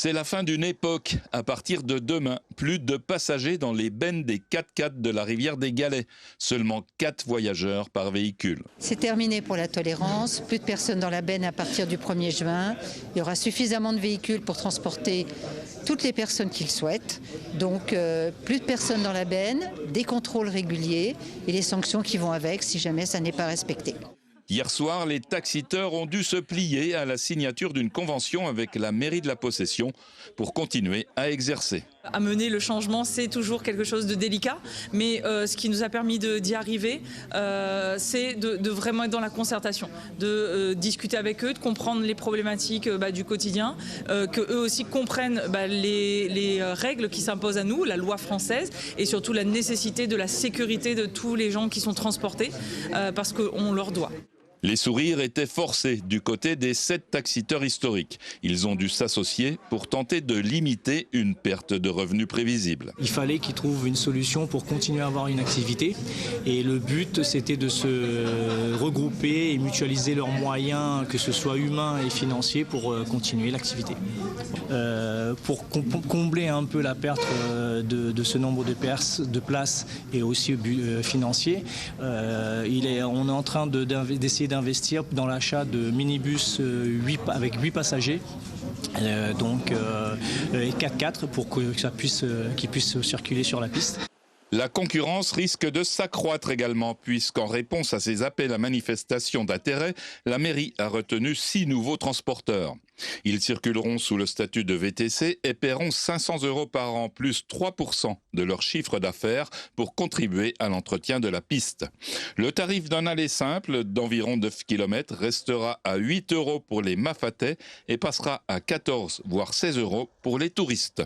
C'est la fin d'une époque. À partir de demain, plus de passagers dans les bennes des 4x4 de la rivière des Galets. Seulement 4 voyageurs par véhicule. C'est terminé pour la tolérance. Plus de personnes dans la benne à partir du 1er juin. Il y aura suffisamment de véhicules pour transporter toutes les personnes qu'ils souhaitent. Donc plus de personnes dans la benne, des contrôles réguliers et les sanctions qui vont avec si jamais ça n'est pas respecté. Hier soir, les taxiteurs ont dû se plier à la signature d'une convention avec la mairie de la Possession pour continuer à exercer. Amener le changement, c'est toujours quelque chose de délicat, mais ce qui nous a permis d'y arriver, c'est de vraiment être dans la concertation, de discuter avec eux, de comprendre les problématiques du quotidien, qu'eux aussi comprennent les règles qui s'imposent à nous, la loi française, et surtout la nécessité de la sécurité de tous les gens qui sont transportés, parce qu'on leur doit. Les sourires étaient forcés du côté des 7 taxiteurs historiques. Ils ont dû s'associer pour tenter de limiter une perte de revenus prévisible. Il fallait qu'ils trouvent une solution pour continuer à avoir une activité. Et le but, c'était de se regrouper et mutualiser leurs moyens, que ce soit humains et financiers, pour continuer l'activité. Pour combler un peu la perte de ce nombre de places et aussi financier, on est en train d'essayer d'investir dans l'achat de minibus avec 8 passagers, et 4x4 pour qu'ils puissent circuler sur la piste. La concurrence risque de s'accroître également, puisqu'en réponse à ces appels à manifestation d'intérêt, la mairie a retenu 6 nouveaux transporteurs. Ils circuleront sous le statut de VTC et paieront 500 € par an, plus 3% de leur chiffre d'affaires pour contribuer à l'entretien de la piste. Le tarif d'un aller simple d'environ 9 km restera à 8 € pour les Mafatais et passera à 14 voire 16 € pour les touristes.